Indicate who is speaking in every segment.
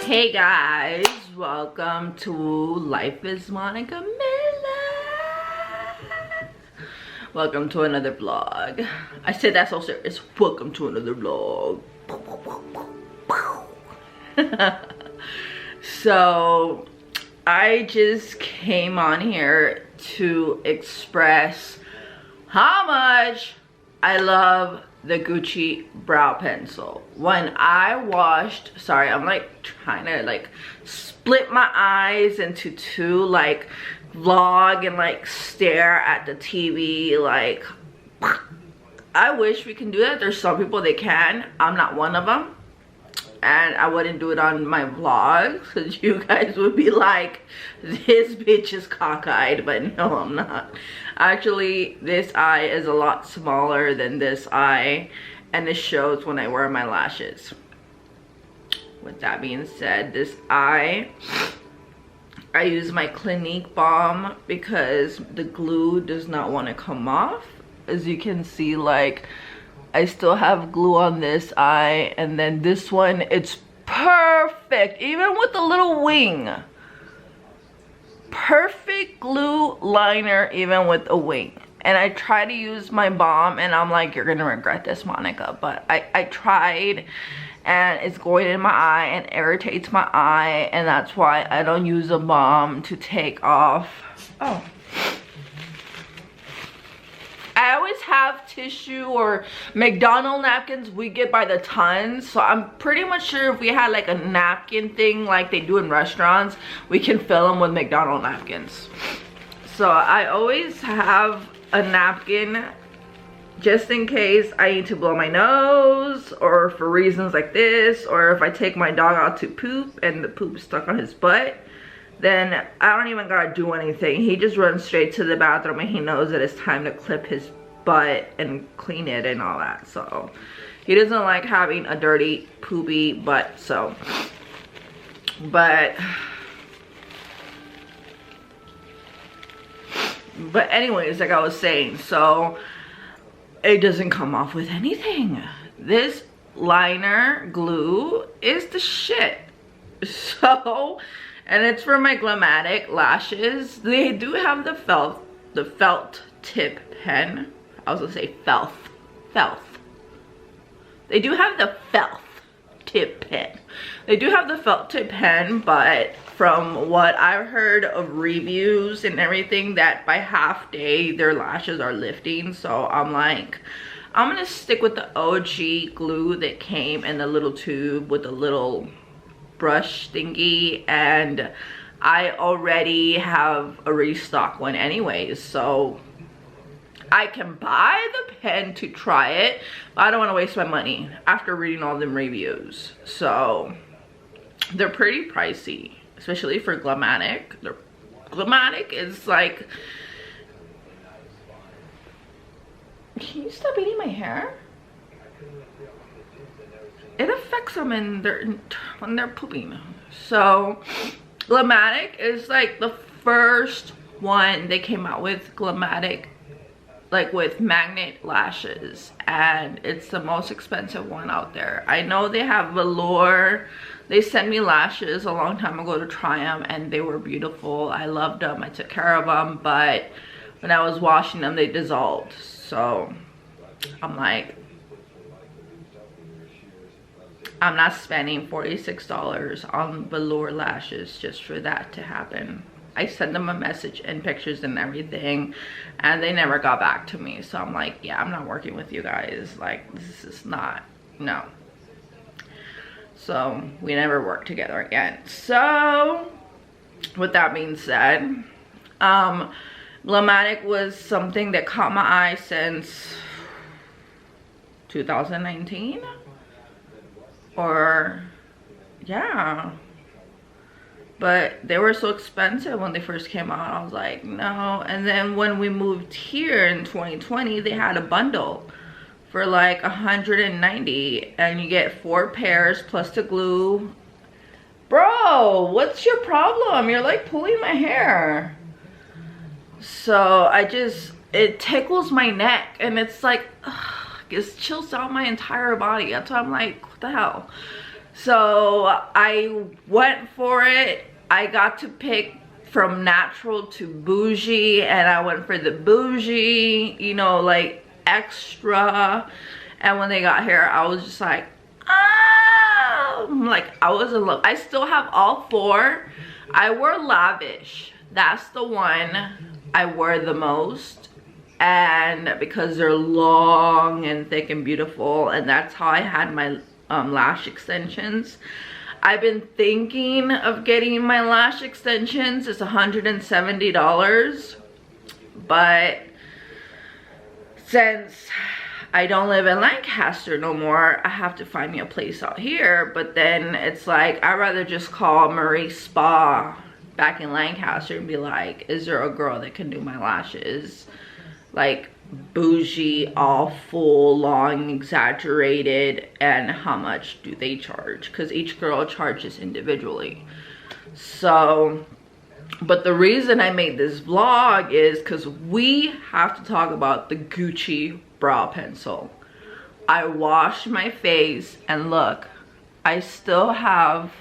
Speaker 1: Hey guys, welcome to Life is Monica Miller. Welcome to another vlog. I said that so serious. Welcome to another vlog. So I just came on here to express how much I love the Gucci brow pencil. When I washed, sorry, I'm like trying to like split my eyes into two, like vlog and like stare at the TV. Like, I wish we can do that. There's some people that can. I'm not one of them, and I wouldn't do it on my vlogs because you guys would be like, this bitch is cockeyed. But no, I'm not. Actually, this eye is a lot smaller than this eye, and it shows when I wear my lashes. With that being said, this eye, I use my Clinique balm because the glue does not want to come off. As you can see, like, I still have glue on this eye, and then this one, it's perfect, even with the little wing. Perfect glue liner, even with a wing. And I try to use my balm, and I'm like, you're gonna regret this, Monica, but I tried, and it's going in my eye and irritates my eye, and that's why I don't use a balm to take off. Oh, I always have tissue or McDonald's napkins we get by the tons, so I'm pretty much sure if we had like a napkin thing like they do in restaurants, we can fill them with McDonald's napkins. So I always have a napkin just in case I need to blow my nose, or for reasons like this, or if I take my dog out to poop and the poop is stuck on his butt, then I don't even gotta do anything. He just runs straight to the bathroom and he knows that it's time to clip his butt and clean it and all that. So he doesn't like having a dirty poopy butt. So but anyways, like I was saying, so it doesn't come off with anything. This liner glue is the shit. So, and it's for my Glamatic lashes. They do have the felt tip pen. I was gonna say felt. They do have the felt tip pen. They do have the felt tip pen, but from what I've heard of reviews and everything, that by half day their lashes are lifting. So I'm like, I'm gonna stick with the OG glue that came in the little tube with the little brush thingy, and I already have a restock one anyways, so I can buy the pen to try it, but I don't want to waste my money after reading all them reviews. So they're pretty pricey, especially for Glamatic. Glamatic is like, can you stop eating my hair? It affects them when they're pooping. So Glamatic is like the first one they came out with, Glamatic, like with magnet lashes, and it's the most expensive one out there. I know they have velour. They sent me lashes a long time ago to try them, and they were beautiful. I loved them. I took care of them, but when I was washing them, they dissolved. So I'm like, I'm not spending $46 on velour lashes just for that to happen. I sent them a message and pictures and everything, and they never got back to me. So I'm like, yeah, I'm not working with you guys. Like, this is not, no. So we never worked together again. So with that being said, Glamatic was something that caught my eye since 2019, or yeah. But they were so expensive when they first came out. I was like, no. And then when we moved here in 2020, they had a bundle for like $190, and you get 4 pairs plus the glue. Bro, what's your problem? You're like pulling my hair. So it tickles my neck, and it's like, ugh, it chills out my entire body. That's why I'm like, what the hell? So I went for it. I got to pick from natural to bougie, and I went for the bougie, you know, like extra. And when they got here, I was just like, ah, like I was in love. I still have all 4. I wore lavish. That's the one I wear the most, and because they're long and thick and beautiful, and that's how I had my lash extensions. I've been thinking of getting my lash extensions. It's $170, but since I don't live in Lancaster no more, I have to find me a place out here. But then it's like, I'd rather just call Marie Spa back in Lancaster and be like, is there a girl that can do my lashes? Like bougie, all full, long, exaggerated, and how much do they charge? Because each girl charges individually. So, but the reason I made this vlog is because we have to talk about the Gucci brow pencil. I washed my face and look, I still have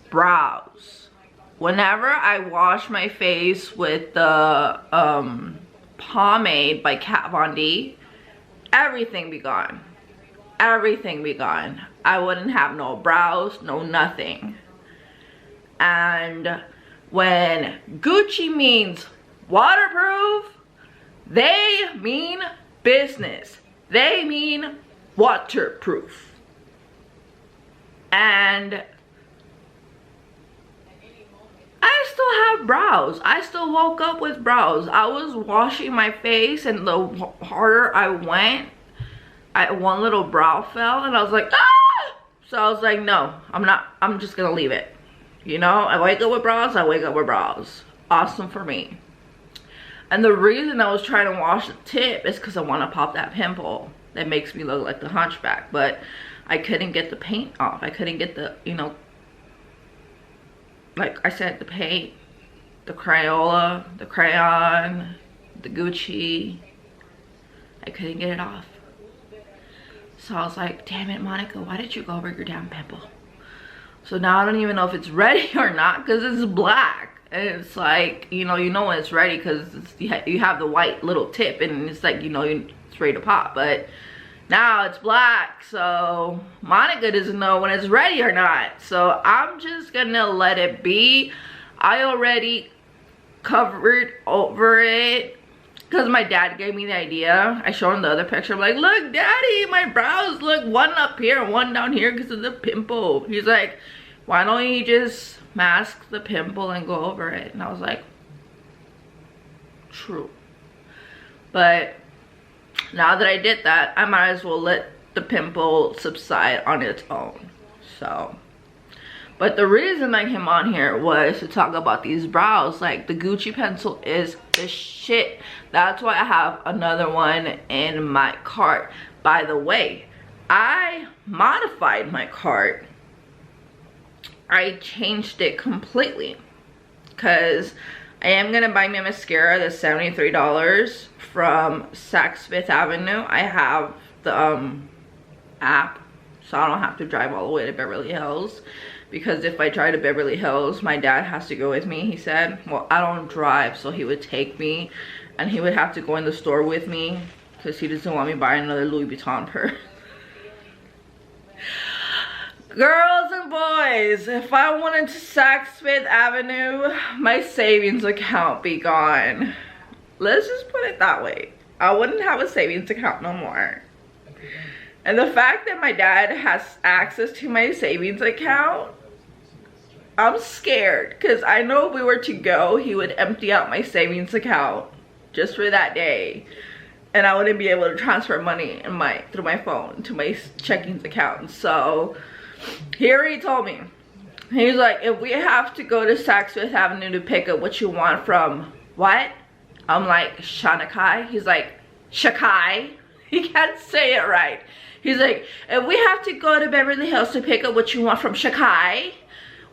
Speaker 1: brows. Whenever I wash my face with the pomade by Kat Von D, everything be gone. Everything be gone. I wouldn't have no brows, no nothing. And when Gucci means waterproof, they mean business. They mean waterproof. And I still have brows. I still woke up with brows. I was washing my face, and the harder I went, one little brow fell, and I was like, ah! So I was like, no, I'm just gonna leave it. You know, I wake up with brows, I wake up with brows. Awesome for me. And the reason I was trying to wash the tip is because I want to pop that pimple that makes me look like the hunchback. But I couldn't get the paint off. I couldn't get the, you know, like I said, the paint, the Crayola, the crayon, the Gucci. I couldn't get it off. So I was like, damn it, Monica, why did you go over your damn pimple? So now I don't even know if it's ready or not, because it's black. And it's like, you know when it's ready, because you have the white little tip, and it's like, you know, it's ready to pop. But now it's black, so Monica doesn't know when it's ready or not. So I'm just gonna let it be. I already covered over it because my dad gave me the idea. I showed him the other picture. I'm like, look, Daddy, my brows look one up here and one down here because of the pimple. He's like, why don't you just mask the pimple and go over it? And I was like, true. But now that I did that, I might as well let the pimple subside on its own. So, but the reason I came on here was to talk about these brows. Like, the Gucci pencil is the shit. That's why I have another one in my cart. By the way, I modified my cart. I changed it completely because I am gonna buy me a mascara that's $73 from Saks Fifth Avenue. I have the app, so I don't have to drive all the way to Beverly Hills, because if I drive to Beverly Hills, my dad has to go with me. He said, well, I don't drive, so he would take me and he would have to go in the store with me because he doesn't want me buying another Louis Vuitton purse. Girls and boys, if I went into Saks Fifth Avenue, my savings account be gone. Let's just put it that way. I wouldn't have a savings account no more. And the fact that my dad has access to my savings account, I'm scared, because I know if we were to go, he would empty out my savings account just for that day. And I wouldn't be able to transfer money through my phone to my checking account. So here he told me, he's like, if we have to go to Saks Fifth Avenue to pick up what you want from what? I'm like, Shanakai? He's like, Shakai? He can't say it right. He's like, if we have to go to Beverly Hills to pick up what you want from Shakai,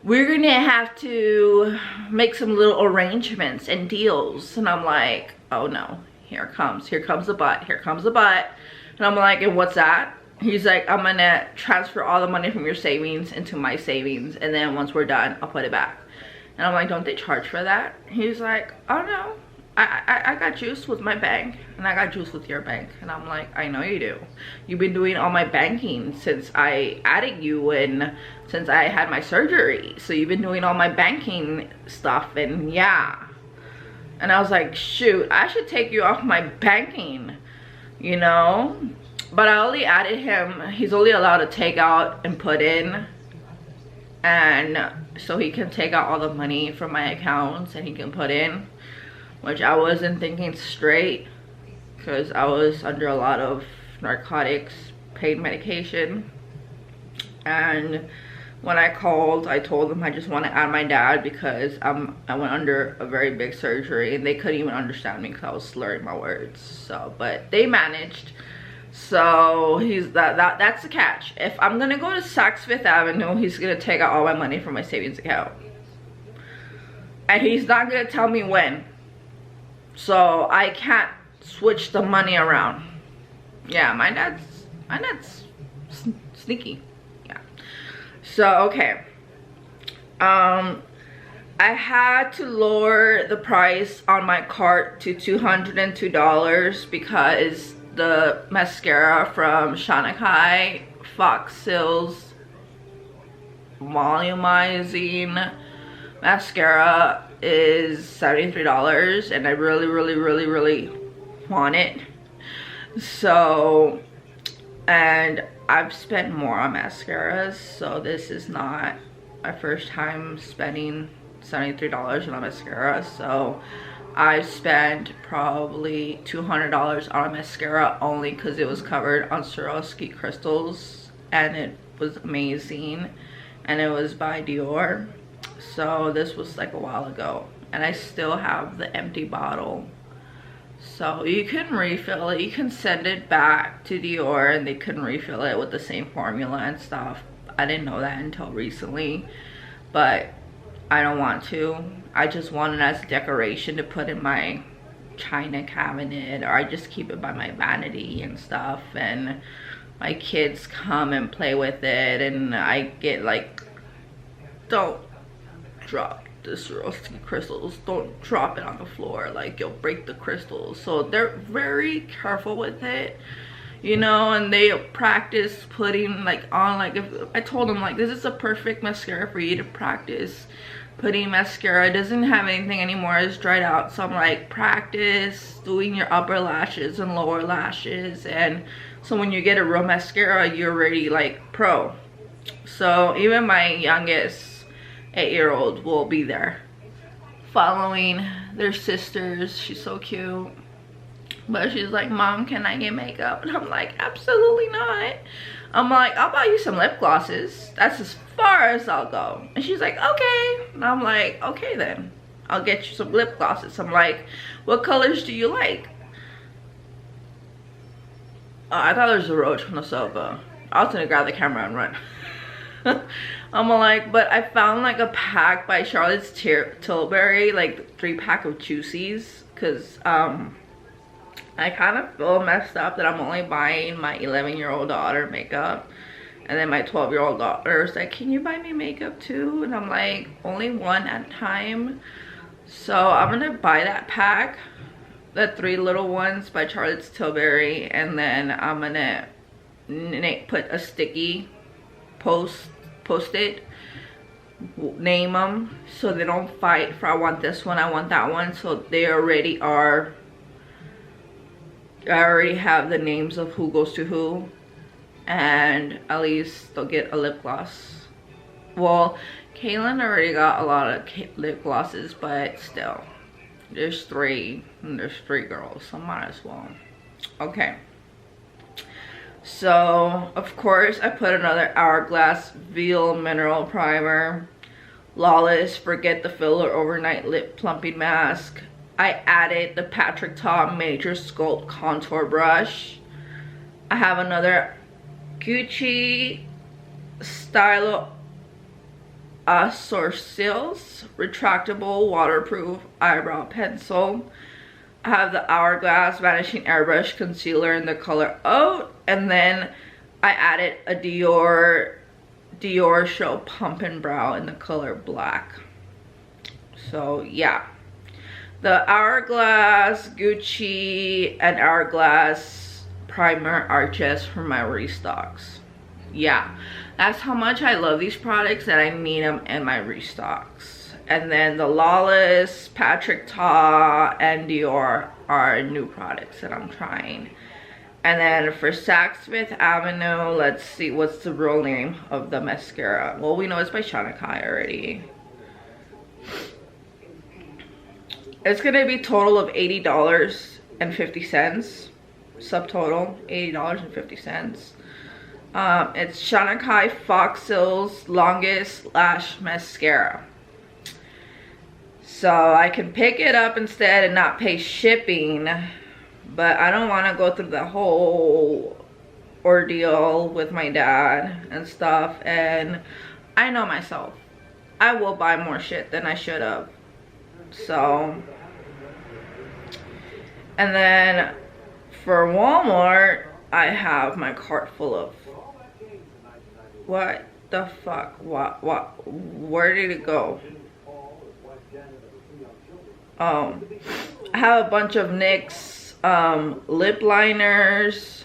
Speaker 1: we're gonna have to make some little arrangements and deals. And I'm like, oh no, here comes the butt, here comes the butt. And I'm like, and what's that? He's like, I'm gonna transfer all the money from your savings into my savings, and then once we're done, I'll put it back. And I'm like, don't they charge for that? He's like, oh no, I got juice with my bank, and I got juice with your bank. And I'm like, I know you do. You've been doing all my banking since I added you and since I had my surgery. So you've been doing all my banking stuff, and yeah. And I was like, shoot, I should take you off my banking, you know? But I only added him. He's only allowed to take out and put in. And so he can take out all the money from my accounts and he can put in. Which I wasn't thinking straight, because I was under a lot of narcotics, pain medication. And when I called, I told them I just want to add my dad because I went under a very big surgery, and they couldn't even understand me because I was slurring my words. So, but they managed. So that's the catch. If I'm gonna go to Saks Fifth Avenue, he's gonna take out all my money from my savings account, and he's not gonna tell me when. So I can't switch the money around. Yeah, my dad's sneaky. Yeah. So okay. I had to lower the price on my cart to $202 because the mascara from Shanakai Fox Hills volumizing mascara is $73, and I really want it. So, and I've spent more on mascaras, so this is not my first time spending $73 on a mascara. So I spent probably $200 on a mascara only because it was covered on Swarovski crystals, and it was amazing, and it was by Dior. So this was like a while ago, and I still have the empty bottle. So you can refill it. You can send it back to Dior and they can refill it with the same formula and stuff. I didn't know that until recently, but I don't want to. I just want it as decoration to put in my china cabinet, or I just keep it by my vanity and stuff, and my kids come and play with it, and I get like, don't drop the Swarovski crystals, don't drop it on the floor, like you'll break the crystals. So they're very careful with it, you know, and they practice putting like on, like if I told them like, this is a perfect mascara for you to practice putting mascara. It doesn't have anything anymore, it's dried out. So I'm like, practice doing your upper lashes and lower lashes, and so when you get a real mascara, you're already like pro. So even my youngest 8-year-old will be there following their sisters. She's so cute, but she's like, Mom, can I get makeup? And I'm like, absolutely not. I'm like, I'll buy you some lip glosses, that's as far as I'll go. And she's like, okay. And I'm like, okay then, I'll get you some lip glosses. I'm like, what colors do you like? I thought there was a roach on the sofa. I was gonna grab the camera and run. I'm like, but I found like a pack by Charlotte's Tilbury, like 3-pack of Juicies, because I kind of feel messed up that I'm only buying my 11-year-old daughter makeup, and then my 12-year-old daughter is like, can you buy me makeup too? And I'm like, only one at a time. So I'm gonna buy that pack, the 3 little ones by Charlotte's Tilbury, and then I'm gonna put a sticky post-it, name them so they don't fight for I want this one, I want that one. So they already are, I already have the names of who goes to who, and at least they'll get a lip gloss. Well, Kaylin already got a lot of lip glosses, but still, there's 3 and there's 3 girls, so might as well. Okay. So, of course, I put another Hourglass Veil Mineral Primer. Lawless Forget the Filler Overnight Lip Plumping Mask. I added the Patrick Ta Major Sculpt Contour Brush. I have another Gucci Stylo Sourcils Retractable Waterproof Eyebrow Pencil. I have the Hourglass Vanishing Airbrush Concealer in the color Oat, and then I added a Dior Show Pump and Brow in the color Black. So yeah, the Hourglass, Gucci, and Hourglass primer are just for my restocks. Yeah, that's how much I love these products that I need them in my restocks. And then the Lawless, Patrick Ta, and Dior are new products that I'm trying. And then for Saks Fifth Avenue, let's see, what's the real name of the mascara? Well, we know it's by Shana Kai already. It's gonna be total of $80.50. Subtotal, $80.50. It's Shana Kai Fox Hills Longest Lash Mascara. So I can pick it up instead and not pay shipping, but I don't want to go through the whole ordeal with my dad and stuff. And I know myself, I will buy more shit than I should have. So, and then for Walmart, I have my cart full of, what the fuck, where did it go? I have a bunch of NYX lip liners.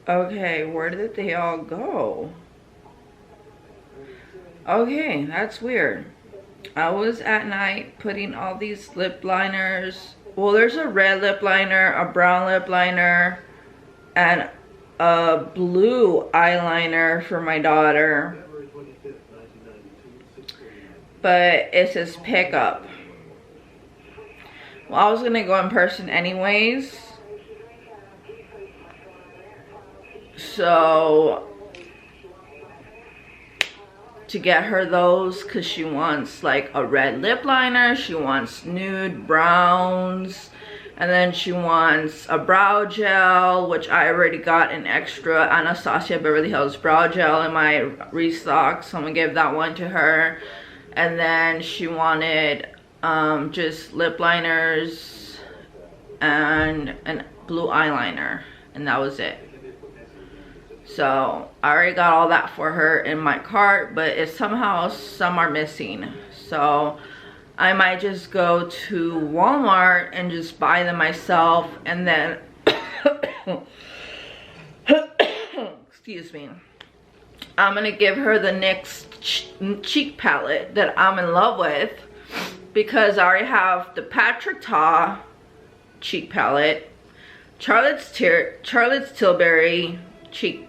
Speaker 1: Okay, where did they all go? Okay, that's weird. I was at night putting all these lip liners. Well, there's a red lip liner, a brown lip liner, and a blue eyeliner for my daughter. But it says pickup. Well, I was gonna go in person anyways. So, to get her those, because she wants like a red lip liner, she wants nude browns, and then she wants a brow gel, which I already got an extra Anastasia Beverly Hills brow gel in my restock, so I'm gonna give that one to her. And then she wanted just lip liners and blue eyeliner, and that was it. So I already got all that for her in my cart, but it's somehow some are missing. So I might just go to Walmart and just buy them myself, and then excuse me, I'm gonna give her the NYX cheek palette that I'm in love with, because I already have the Patrick Ta cheek palette, Charlotte's Tilbury cheek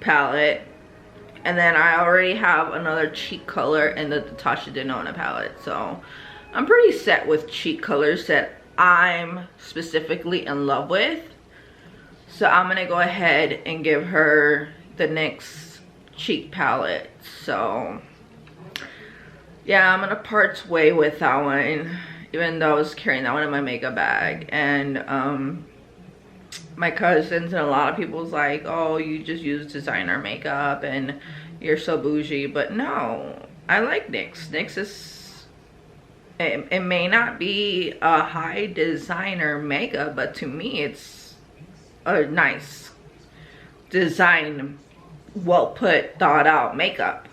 Speaker 1: palette, and then I already have another cheek color in the Natasha Denona palette. So I'm pretty set with cheek colors that I'm specifically in love with. So I'm gonna go ahead and give her the NYX cheek palette. So yeah, I'm gonna part way with that one, even though I was carrying that one in my makeup bag. And my cousins and a lot of people's like, oh, you just use designer makeup and you're so bougie. But no, I like NYX. NYX is, it may not be a high designer makeup, but to me it's a nice design, well put, thought out makeup.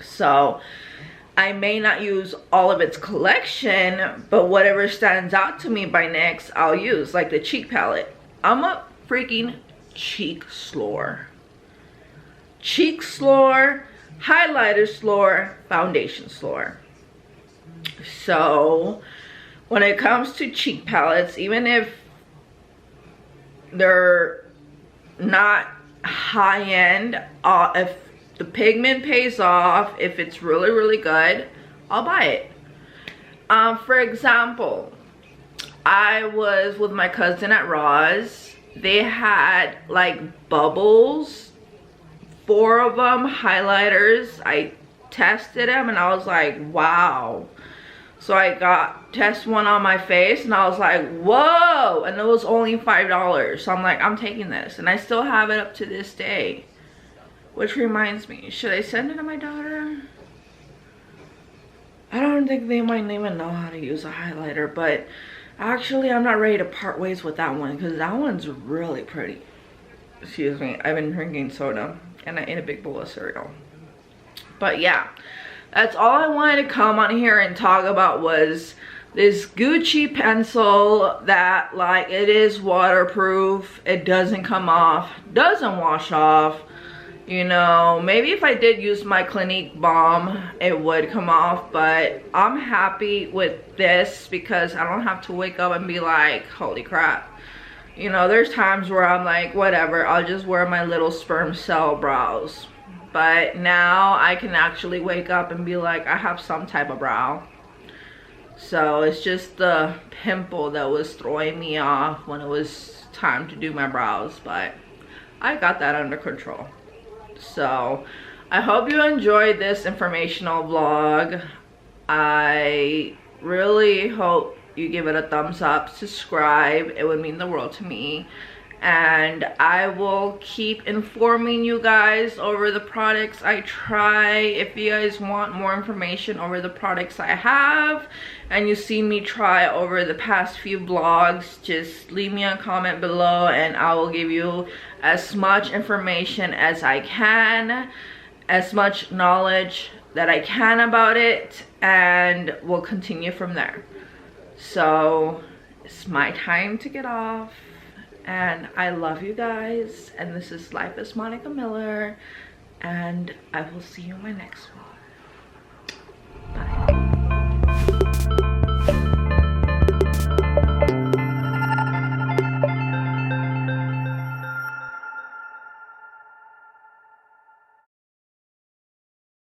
Speaker 1: So I may not use all of its collection, but whatever stands out to me by NYX, I'll use. Like the cheek palette. I'm a freaking cheek slore. Cheek slore, highlighter slore, foundation slore. So when it comes to cheek palettes, even if they're not high end, if the pigment pays off, if it's really, really good, I'll buy it. For example, I was with my cousin at Ross. They had like bubbles, 4 of them, highlighters. I tested them and I was like, wow. So I got test one on my face and I was like, whoa, and it was only $5. So I'm like, I'm taking this, and I still have it up to this day. Which reminds me, should I send it to my daughter? I don't think they might even know how to use a highlighter, but actually I'm not ready to part ways with that one because that one's really pretty. Excuse me, I've been drinking soda and I ate a big bowl of cereal. But yeah, that's all I wanted to come on here and talk about was this Gucci pencil that, like, it is waterproof, it doesn't come off, doesn't wash off. You know, maybe if I did use my Clinique balm, it would come off, but I'm happy with this because I don't have to wake up and be like, holy crap. You know, there's times where I'm like, whatever, I'll just wear my little sperm cell brows. But now I can actually wake up and be like, I have some type of brow. So it's just the pimple that was throwing me off when it was time to do my brows, but I got that under control. So I hope you enjoyed this informational vlog. I really hope you give it a thumbs up, subscribe, it would mean the world to me, and I will keep informing you guys over the products I try. If you guys want more information over the products I have and you see me try over the past few vlogs, just leave me a comment below and I will give you as much information as I can, as much knowledge that I can about it, and we'll continue from there. So it's my time to get off, and I love you guys, and this is Life as Monica Miller, and I will see you in my next one.